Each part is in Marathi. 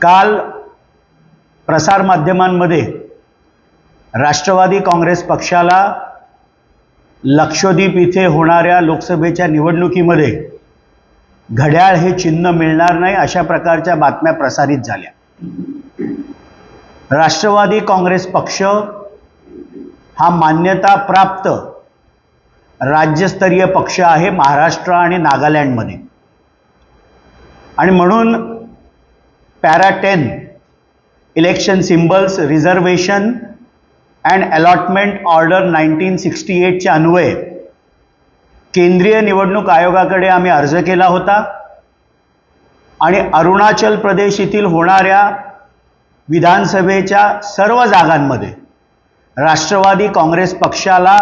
काल प्रसारमाध्यमांमध्ये राष्ट्रवादी काँग्रेस पक्षाला लक्षद्वीप इथे होणाऱ्या लोकसभेच्या निवडणुकीमध्ये घड्याळ हे चिन्ह मिळणार नाही अशा प्रकारच्या बातम्या प्रसारित झाल्या। राष्ट्रवादी काँग्रेस पक्ष हा मान्यता प्राप्त राज्यस्तरीय पक्ष आहे महाराष्ट्र आणि नागालँडमध्ये, आणि म्हणून para 10 election symbols reservation and allotment order 1968 च्या अन्वये केंद्रीय निवडणूक आयोगाकडे आम्ही अर्ज केला होता आणि अरुणाचल प्रदेश येथील होणाऱ्या विधानसभेच्या सर्व जागांमध्ये राष्ट्रवादी काँग्रेस पक्षाला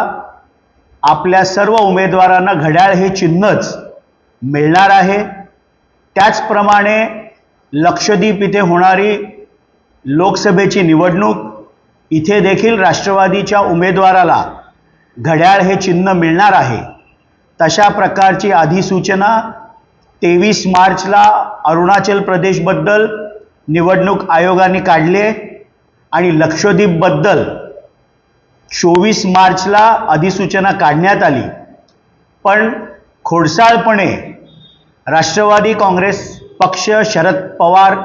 आपल्या सर्व उमेदवारांना घड्याळ हे चिन्हच मिळणार आहे। त्याचप्रमाणे लक्षद्वीप इथे होणारी लोकसभेची निवडणूक इथे देखील राष्ट्रवादीच्या उमेदवाराला घड्याळ हे चिन्ह मिळणार आहे। तशा प्रकारची अधिसूचना 23 मार्चला अरुणाचल प्रदेशबद्दल निवडणूक आयोगाने काढली आणि लक्षद्वीपबद्दल 24 मार्चला अधिसूचना काढण्यात आली, पण खोडसाळपणे राष्ट्रवादी काँग्रेस पक्ष शरद पवार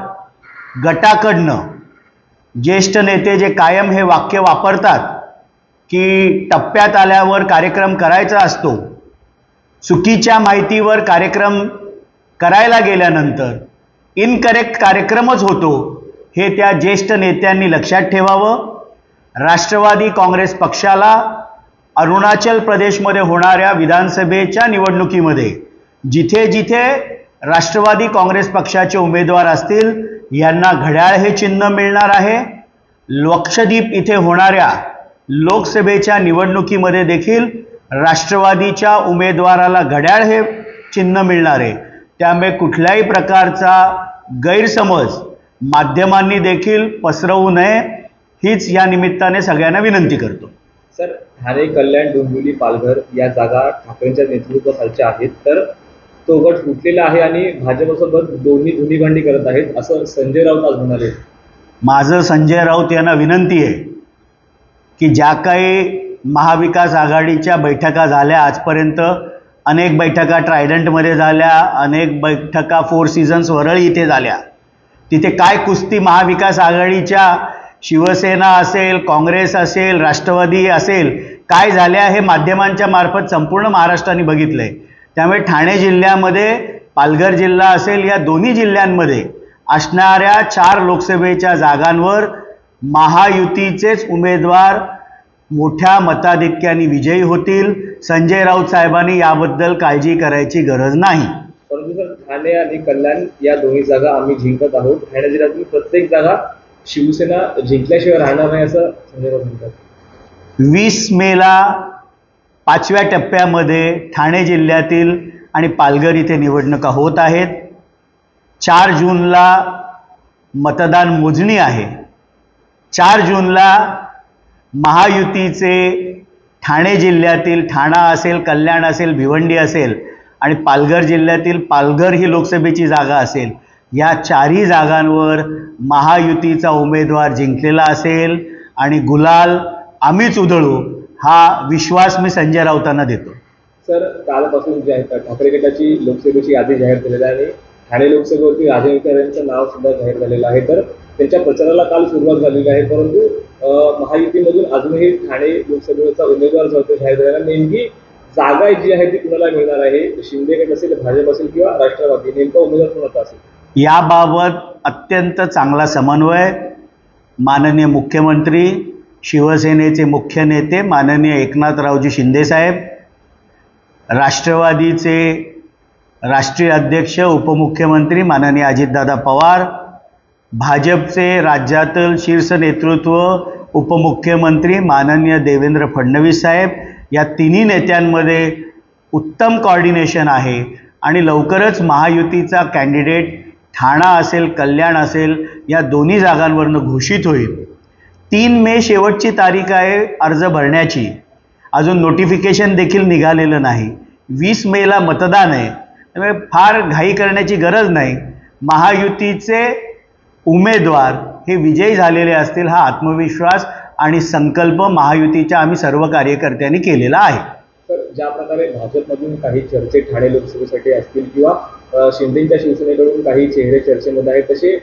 गटाकडनं ज्येष्ठ नेते जे कायम हे वाक्य वापरतात की टप्प्यात आल्यावर कार्यक्रम करायचा असतो, चुकीच्या माहितीवर कार्यक्रम करायला गेल्यानंतर इनकरेक्ट कार्यक्रमच होतो, हे त्या ज्येष्ठ नेत्यांनी लक्षात ठेवावं। राष्ट्रवादी काँग्रेस पक्षाला अरुणाचल प्रदेशमध्ये होणाऱ्या विधानसभेच्या निवडणुकीमध्ये जिथे जिथे राष्ट्रवादी काँग्रेस पक्षाचे उमेदवार असतील यांना घड्याळ हे चिन्ह मिळणार आहे। लक्षद्वीप इथे होणाऱ्या लोकसभेच्या निवडणुकीमध्ये देखील राष्ट्रवादीच्या उमेदवाराला घड्याळ हे चिन्ह मिळणार आहे। त्यामुळे कुठल्याही प्रकारचा गैरसमज माध्यमांनी देखील पसरवू नये हीच या निमित्ताने सगळ्यांना विनंती करतो। सर, ठाणे, कल्याण, डोंबिवली, पालघर या जागा ठाकरेंच्या नेतृत्वाखालच्या आहेत, तर तो गट फुटलेला आहे आणि भाजपसोबत दोन्ही धुनीभांडी करत आहेत असं संजय राऊत आज म्हणाले। माझं संजय राऊत यांना विनंती आहे की ज्या काही महाविकास आघाडीच्या बैठका झाल्या आजपर्यंत, अनेक बैठका ट्रायडंटमध्ये झाल्या, अनेक बैठका 4 सीझन्स वरळी इथे झाल्या, तिथे काय कुस्ती महाविकास आघाडीच्या शिवसेना असेल, काँग्रेस असेल, राष्ट्रवादी असेल काय झाल्या हे माध्यमांच्या मार्फत संपूर्ण महाराष्ट्राने बघितलंय। त्यामुळे ठाणे जिल्ह्यामध्ये, पालघर जिल्हा असेल, या दोन्ही जिल्ह्यांमध्ये असणाऱ्या 4 लोकसभेच्या जागांवर महायुतीचेच उमेदवार मोठ्या मताधिक्याने विजयी होतील। संजय राऊत साहेबांनी याबद्दल काळजी करायची गरज नाही। परंतु सर, ठाणे आणि कल्याण या दोन्ही जागा आम्ही जिंकत आहोत, ठाणे जिल्ह्यातील प्रत्येक जागा शिवसेना जिंकल्याशिवाय राहणार नाही असं संजय राऊत म्हणतात। 20 मेला 5व्या टप्प्यामध्ये ठाणे जिल्ह्यातील आणि पालघर इथे निवडणुका होत आहेत। 4 जूनला मतदान मोजणी आहे। 4 जूनला महायुतीचे ठाणे जिल्ह्यातील ठाणा असेल, कल्याण असेल, भिवंडी असेल आणि पालघर जिल्ह्यातील पालघर ही लोकसभेची जागा असेल, या 4ही जागांवर महायुतीचा उमेदवार जिंकलेला असेल आणि गुलाल आम्हीच उधळू हा विश्वास मी संजय राऊतांना देतो। सर, कालपासून जे आहे ठाकरे गटाची लोकसभेची यादी जाहीर झालेली आहे आणि ठाणे लोकसभेवरती राजन विचारे यांचं नाव सुद्धा जाहीर झालेलं आहे, तर त्यांच्या प्रचाराला काल सुरुवात झालेली आहे, परंतु महायुतीमधून अजूनही ठाणे लोकसभेचा उमेदवार जो आहे जाहीर झालेला, नेमकी जागा जी आहे ती कुणाला मिळणार आहे? शिंदे गट असेल, भाजप असेल किंवा राष्ट्रवादी, नेमका उमेदवार कोणाचा असेल? याबाबत अत्यंत चांगला समन्वय माननीय मुख्यमंत्री, शिवसेनेचे मुख्य नेते माननीय एकनाथरावजी शिंदे साहेब, राष्ट्रवादीचे राष्ट्रीय अध्यक्ष उपमुख्यमंत्री माननीय अजितदादा पवार, भाजपचे राज्यातील शीर्ष नेतृत्व उपमुख्यमंत्री माननीय देवेंद्र फडणवीस साहेब, या तिन्ही नेत्यांमध्ये उत्तम कोऑर्डिनेशन आहे आणि लवकरच महायुतीचा कॅन्डिडेट ठाणा असेल, कल्याण असेल, या दोन्ही जागांवरनं घोषित होईल। 3 मे शेवटची तारीख आहे अर्ज भरण्याची, अजून नोटिफिकेशन देखील निघालेलं नाही। 20 मेला मतदान आहे, त्यामुळे फार घाई करण्याची गरज नाही। महायुतीचे उमेदवार हे विजयी झालेले असतील हा आत्मविश्वास आणि संकल्प महायुतीच्या आम्ही सर्व कार्यकर्त्यांनी केलेला आहे. तर ज्या प्रकारे भाजपमधून काही चर्चे ठाणे लोकसभेसाठी असतील किंवा शिंदेच्या शिवसेनेकडून काही चेहरे चर्चेमध्ये आहेत, तसे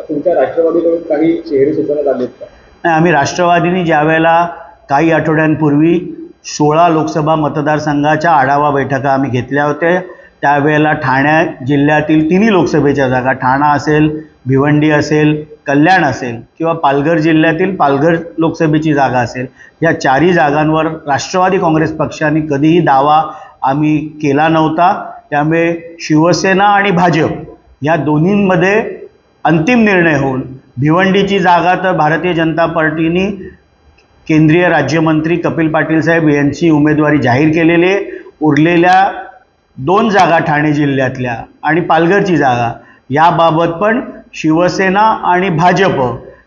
तुमच्या राष्ट्रवादीकडून काही चेहरे सुचवण्यात आलेत का? नाही, आम्ही राष्ट्रवादीने ज्यावेळेला काही आठवड्यांपूर्वी 16 लोकसभा मतदारसंघाच्या आढावा बैठका आम्ही घेतल्या होत्या, त्यावेळेला ठाणे जिल्ह्यातील तिन्ही लोकसभेच्या जागा, ठाणा असेल, भिवंडी असेल, कल्याण असेल किंवा पालघर जिल्ह्यातील पालघर लोकसभेची जागा असेल, या चारही जागांवर राष्ट्रवादी काँग्रेस पक्षाने कधीही दावा आम्ही केला नव्हता. त्यामुळे शिवसेना आणि भाजप या दोन्हींमध्ये अंतिम निर्णय होऊन भिवंडीची जागा तर भारतीय जनता पार्टीने केंद्रीय राज्यमंत्री कपिल पाटील साहेब यांची उमेदवारी जाहीर केलेली आहे. उरलेल्या 2 जागा ठाणे जिल्ह्यातल्या आणि पालघरची जागा याबाबत पण शिवसेना आणि भाजप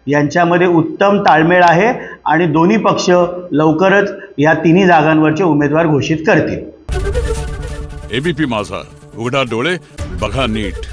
यांच्यामध्ये उत्तम ताळमेळ आहे आणि दोन्ही पक्ष लवकरच या तिन्ही जागांवरचे उमेदवार घोषित करतील. एबीपी माझा, उघडा डोळे बघा नीट.